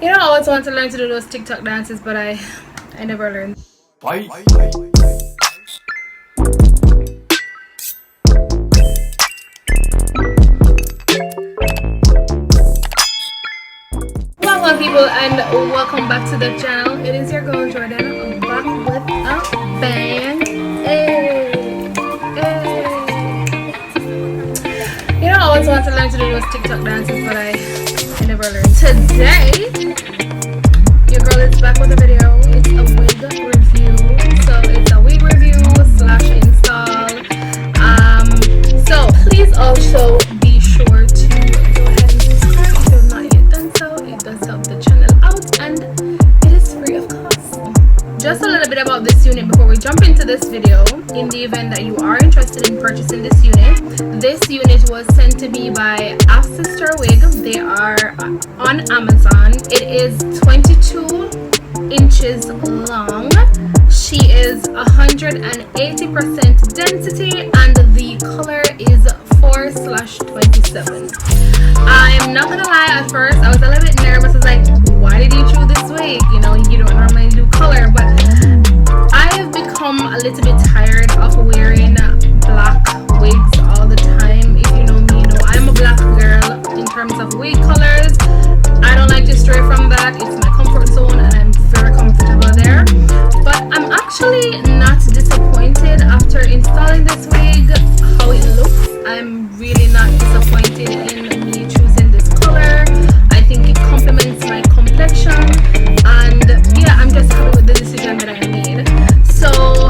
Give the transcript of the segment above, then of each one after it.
You know, I always want to learn to do those TikTok dances, but I never learned. Why? Welcome people and welcome back to the channel. It is your girl Jordan. I'm back with a bang. Hey. You know, I always want to learn to do those TikTok dances, but I never learned. Today, your girl is back with a video. It's a wig review. So it's a wig review slash install. So please also be sure to go ahead and subscribe if you have not yet done so. It does help the channel out and it is free of cost. Just a little bit about this unit before we jump into this video. In the event that you are interested in purchasing this unit was sent to me by Afsisterwig. They are on Amazon. It is 22 inches long. She is 180% density and the color is 4/27. I'm not gonna lie, at first I was a little bit nervous. I was like, why did you choose this wig? You know, you don't normally do color, but I have become a little bit tired of wearing black wigs all the time. If you know me, you know I'm a black girl in terms of wig colors. I don't like to stray from that. It's my comfort zone and I'm very comfortable there. But I'm actually not disappointed after installing this wig, how it looks. I'm really not disappointed in me choosing this color. I think it complements my complexion and yeah, I'm just happy with the decision that I made. So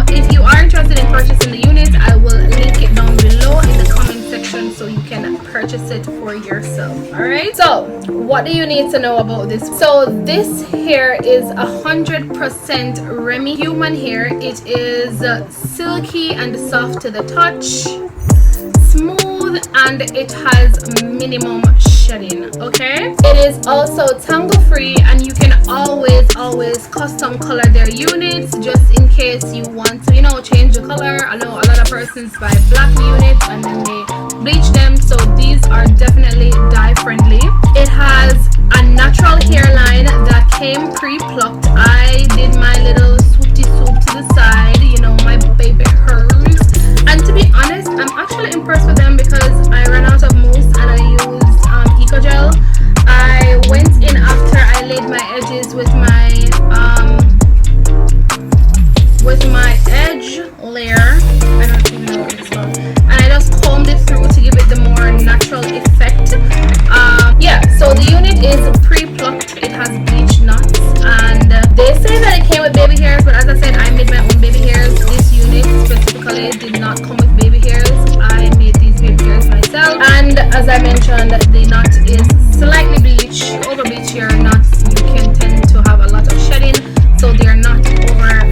if you are interested in purchasing the unit, I will link it down below in the comment section so you can purchase it for yourself. Alright, so what do you need to know about this? So this hair is 100% Remi human hair. It is silky and soft to the touch, smooth, and it has minimum shedding. Okay, it is also tangle free and you can always custom color their units just in case you want to, you know, change the color. I know a lot of persons buy black units and then they bleach them, so these are definitely dye friendly. It has a natural hairline that came pre-plucked. I did my little swoopty swoop to the side, you know, my baby hairs. And to be honest, I'm actually impressed with them because I ran out of mousse and I used Eco Gel. I went in after I laid my edges with my edge layer. I don't even know what it's called. And I just combed it through to give it the more natural effect. Yeah, so the unit is pre-plucked. It has bleached knots and they say that it came with baby hairs, but as I said, I made my own baby hairs. This unit specifically did not come with baby hairs. I made these baby hairs myself, and as I mentioned, the knot is slightly bleached. Over bleach hair knots, you can tend to have a lot of shedding, so they are not over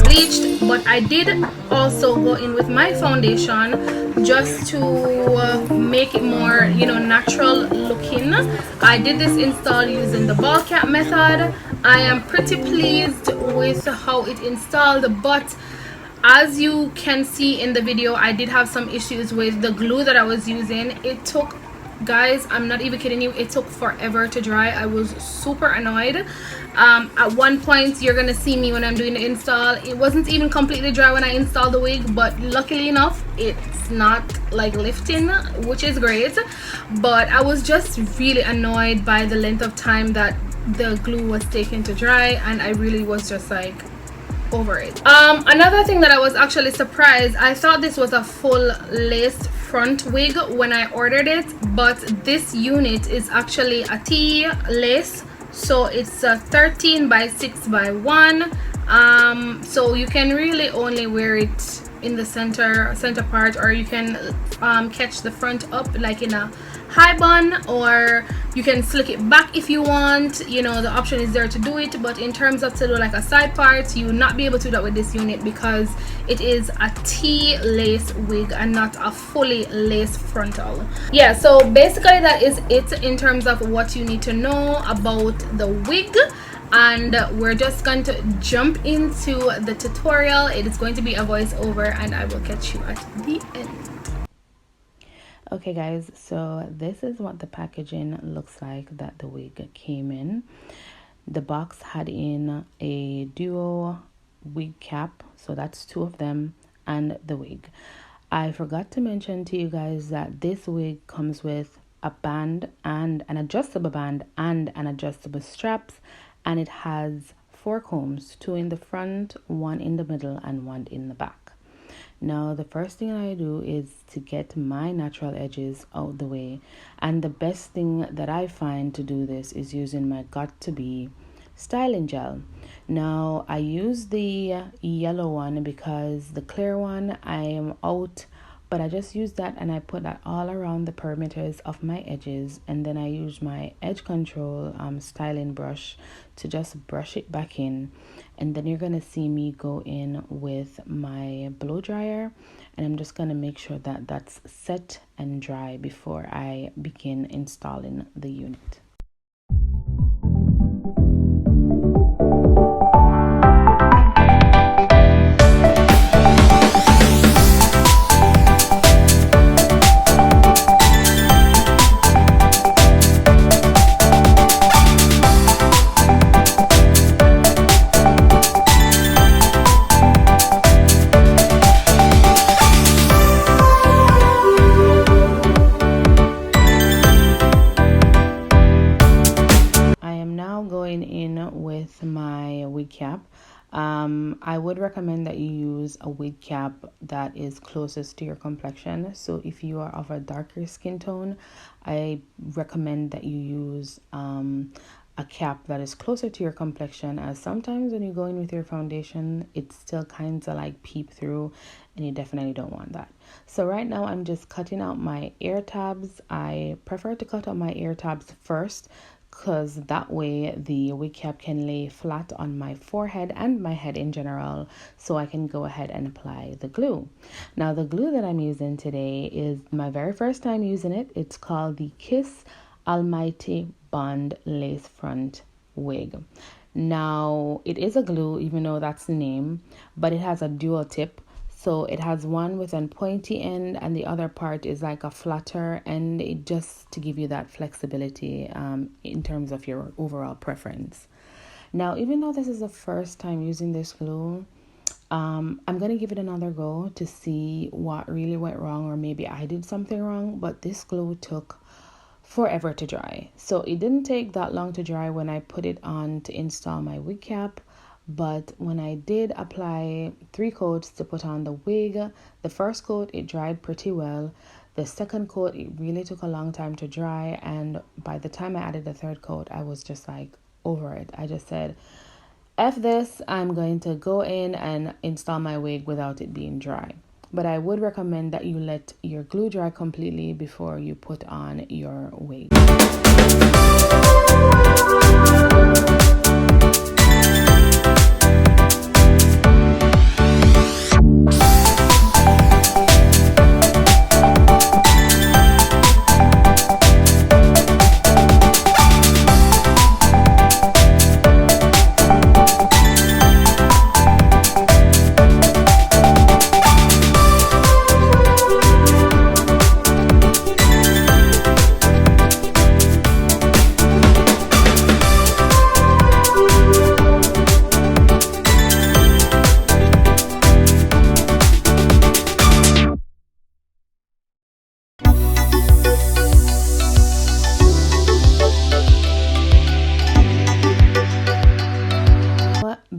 bleached. But I did also go in with my foundation just to make it more, you know, natural looking. I did this install using the ball cap method. I am pretty pleased with how it installed, but as you can see in the video, I did have some issues with the glue that I was using. It took, guys, I'm not even kidding you, it took forever to dry. I was super annoyed. At one point you're gonna see me when I'm doing the install, it wasn't even completely dry when I installed the wig, but luckily enough it's not like lifting, which is great. But I was just really annoyed by the length of time that the glue was taking to dry, and I really was just like over it. Another thing that I was actually surprised, I thought this was a full laced front wig when I ordered it, but this unit is actually a T lace, so it's a 13x6x1. So you can really only wear it in the center part, or you can catch the front up like in a high bun, or you can slick it back if you want. You know, the option is there to do it, but in terms of to do like a side part, you will not be able to do that with this unit because it is a T lace wig and not a fully lace frontal. Yeah, so basically that is it in terms of what you need to know about the wig, and we're just going to jump into the tutorial. It is going to be a voiceover and I will catch you at the end. Okay guys, so this is what the packaging looks like that the wig came in. The box had in a duo wig cap, so that's two of them, and the wig. I forgot to mention to you guys that this wig comes with a band and an adjustable band and an adjustable straps, and it has 4 combs, 2 in the front, 1 in the middle, and 1 in the back. Now, the first thing I do is to get my natural edges out the way. And the best thing that I find to do this is using my Got To Be styling gel. Now, I use the yellow one because the clear one I am out, but I just use that and I put that all around the perimeters of my edges, and then I use my edge control styling brush to just brush it back in. And then you're gonna see me go in with my blow dryer, and I'm just gonna make sure that that's set and dry before I begin installing the unit. With my wig cap, I would recommend that you use a wig cap that is closest to your complexion. So if you are of a darker skin tone, I recommend that you use a cap that is closer to your complexion, as sometimes when you go in with your foundation, it's still kind of like peep through, and you definitely don't want that. So right now I'm just cutting out my ear tabs. I prefer to cut out my ear tabs first, because that way the wig cap can lay flat on my forehead and my head in general, so I can go ahead and apply the glue. Now, the glue that I'm using today is my very first time using it. It's called the Kiss Almighty Bond Lace Front Wig. Now, it is a glue, even though that's the name, but it has a dual tip. So it has one with a pointy end and the other part is like a flatter end, it just to give you that flexibility in terms of your overall preference. Now, even though this is the first time using this glue, I'm going to give it another go to see what really went wrong, or maybe I did something wrong, but this glue took forever to dry. So it didn't take that long to dry when I put it on to install my wig cap. But when I did apply 3 coats to put on the wig, the first coat, it dried pretty well. The second coat, it really took a long time to dry. And by the time I added the third coat, I was just like over it. I just said, F this, I'm going to go in and install my wig without it being dry. But I would recommend that you let your glue dry completely before you put on your wig.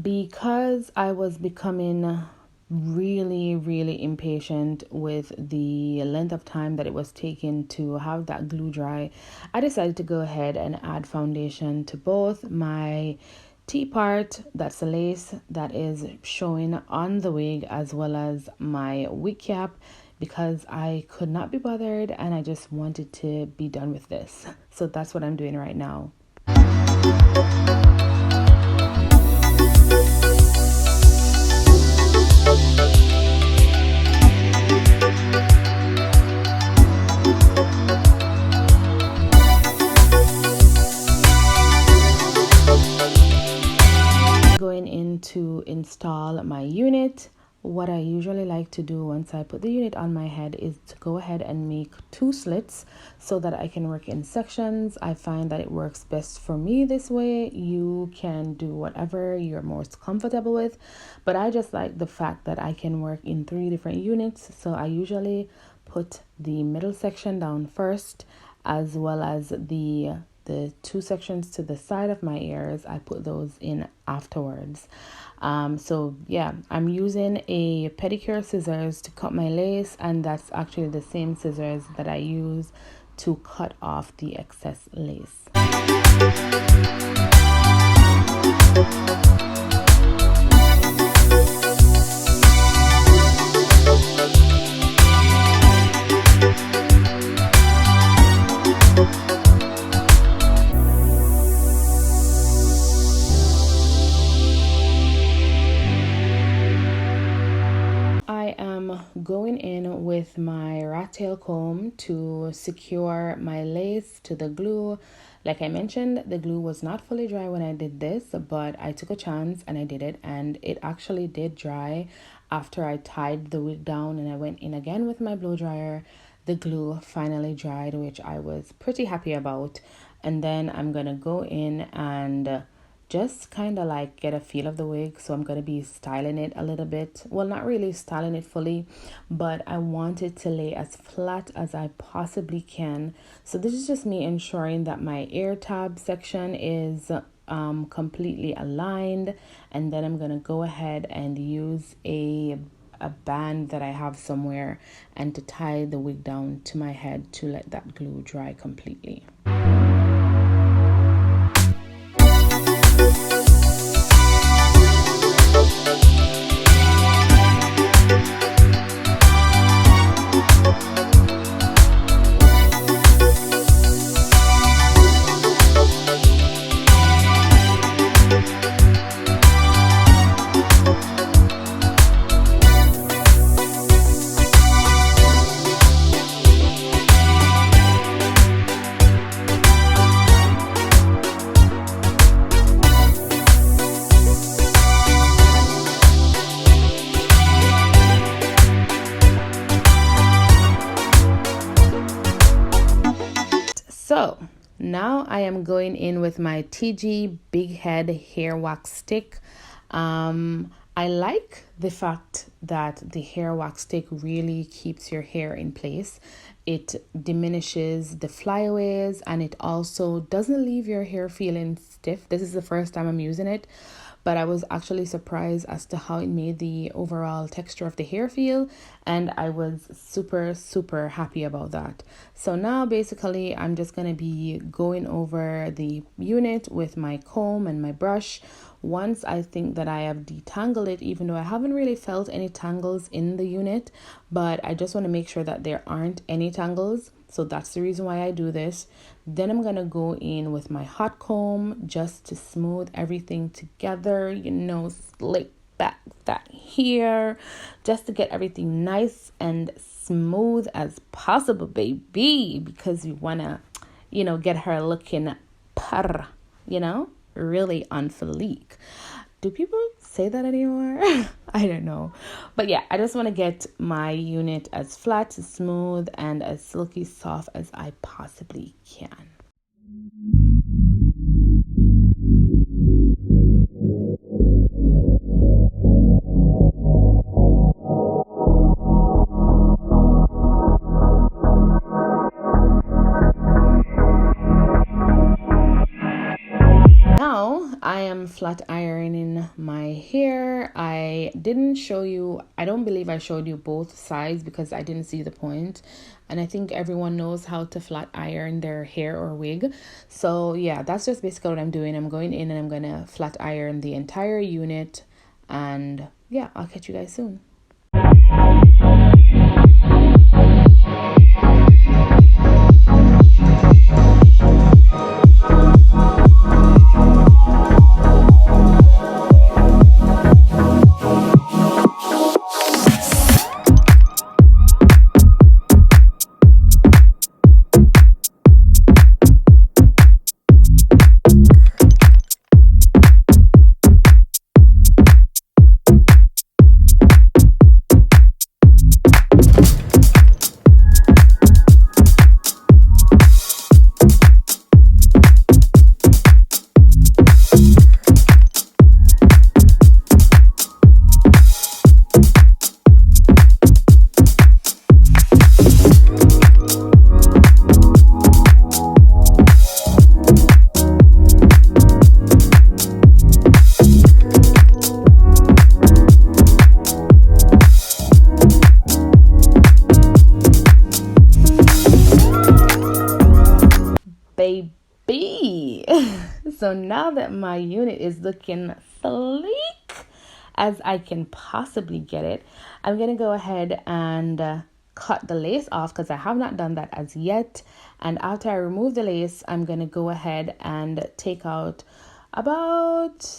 Because I was becoming really impatient with the length of time that it was taking to have that glue dry, I decided to go ahead and add foundation to both my T part, that's the lace that is showing on the wig, as well as my wig cap, because I could not be bothered and I just wanted to be done with this. So that's what I'm doing right now. Going in to install my unit. what I usually like to do once I put the unit on my head is to go ahead and make 2 slits so that I can work in sections. I find that it works best for me this way. You can do whatever you're most comfortable with, but I just like the fact that I can work in 3 different units. So I usually put the middle section down first, as well as the 2 sections to the side of my ears. I put those in afterwards. So yeah, I'm using a pedicure scissors to cut my lace, and that's actually the same scissors that I use to cut off the excess lace. Going in with my rat tail comb to secure my lace to the glue. Like I mentioned, the glue was not fully dry when I did this, but I took a chance and I did it, and it actually did dry after I tied the wig down and I went in again with my blow dryer. The glue finally dried, which I was pretty happy about. And then I'm gonna go in and just kind of like get a feel of the wig. So I'm going to be styling it a little bit. Well, not really styling it fully, but I want it to lay as flat as I possibly can. So this is just me ensuring that my ear tab section is completely aligned. And then I'm going to go ahead and use a band that I have somewhere and to tie the wig down to my head to let that glue dry completely. So now I am going in with my TG Big Head Hair Wax Stick. I like the fact that the hair wax stick really keeps your hair in place. It diminishes the flyaways and it also doesn't leave your hair feeling stiff. This is the first time I'm using it, but I was actually surprised as to how it made the overall texture of the hair feel, and I was super happy about that. So now basically I'm just going to be going over the unit with my comb and my brush. Once I think that I have detangled it, even though I haven't really felt any tangles in the unit, but I just want to make sure that there aren't any tangles. So that's the reason why I do this. Then I'm going to go in with my hot comb just to smooth everything together, you know, slick back that hair, just to get everything nice and smooth as possible, baby, because we want to, you know, get her looking par, you know, really on fleek. Do people say that anymore? I don't know. But yeah, I just want to get my unit as flat, as smooth, and as silky soft as I possibly can. I am flat ironing my hair. I didn't show you, I don't believe I showed you both sides because I didn't see the point. And I think everyone knows how to flat iron their hair or wig. So yeah, that's just basically what I'm doing. I'm going in and I'm going to flat iron the entire unit. And yeah, I'll catch you guys soon. So now that my unit is looking sleek as I can possibly get it, I'm going to go ahead and cut the lace off because I have not done that as yet. And after I remove the lace, I'm going to go ahead and take out about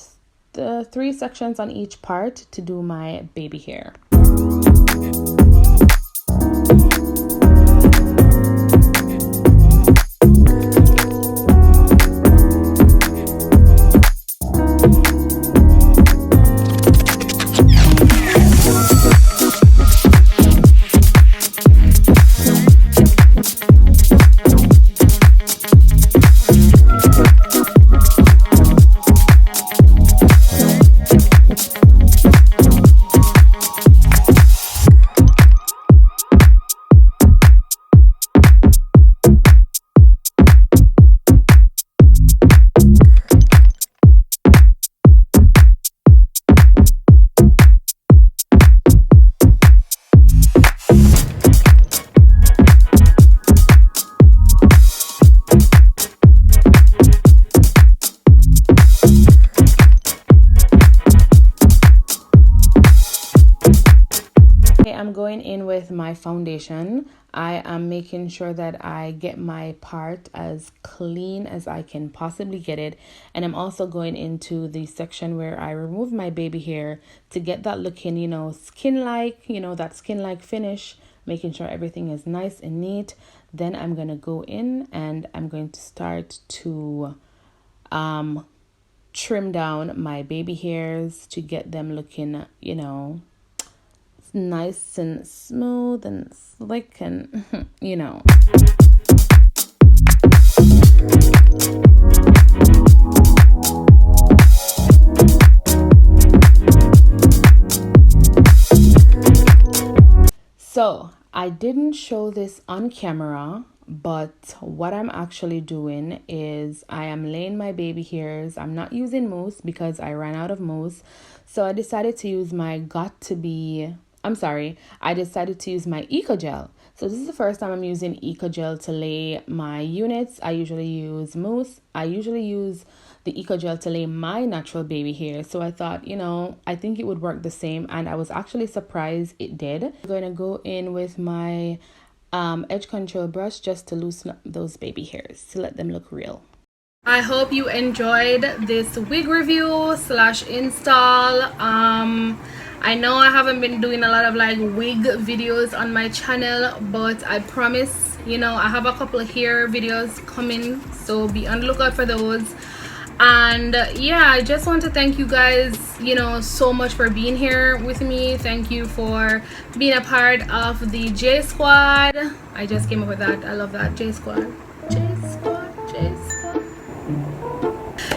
the 3 sections on each part to do my baby hair. I'm going in with my foundation. I am making sure that I get my part as clean as I can possibly get it. And I'm also going into the section where I remove my baby hair to get that looking, you know, skin-like, you know, that skin-like finish, making sure everything is nice and neat. Then I'm going to go in and I'm going to start to trim down my baby hairs to get them looking, you know, nice and smooth and slick and you know. So I didn't show this on camera, but what I'm actually doing is I am laying my baby hairs. I'm not using mousse because I ran out of mousse, so I decided to use my I decided to use my Eco Gel. So this is the first time I'm using Eco Gel to lay my units. I usually use mousse. I usually use the Eco Gel to lay my natural baby hair. So I thought, you know, I think it would work the same, and I was actually surprised it did. I'm going to go in with my edge control brush just to loosen up those baby hairs to let them look real. I hope you enjoyed this wig review slash install. I know I haven't been doing a lot of like wig videos on my channel, but I promise, you know, I have a couple of hair videos coming, so be on the lookout for those. And yeah, I just want to thank you guys, you know, so much for being here with me. Thank you for being a part of the J Squad. I just came up with that. I love that. J Squad. J Squad. J Squad.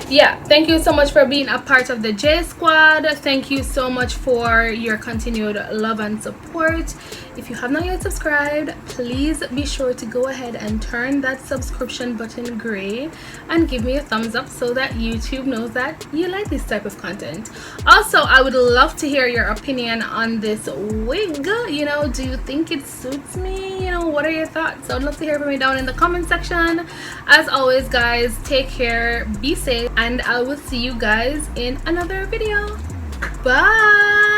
Yeah, thank you so much for being a part of the J Squad. Thank you so much for your continued love and support. If you have not yet subscribed, please be sure to go ahead and turn that subscription button gray and give me a thumbs up so that YouTube knows that you like this type of content. Also, I would love to hear your opinion on this wig. You know, do you think it suits me? You know, what are your thoughts? I would love to hear from you down in the comment section. As always, guys, take care, be safe, and I will see you guys in another video. Bye.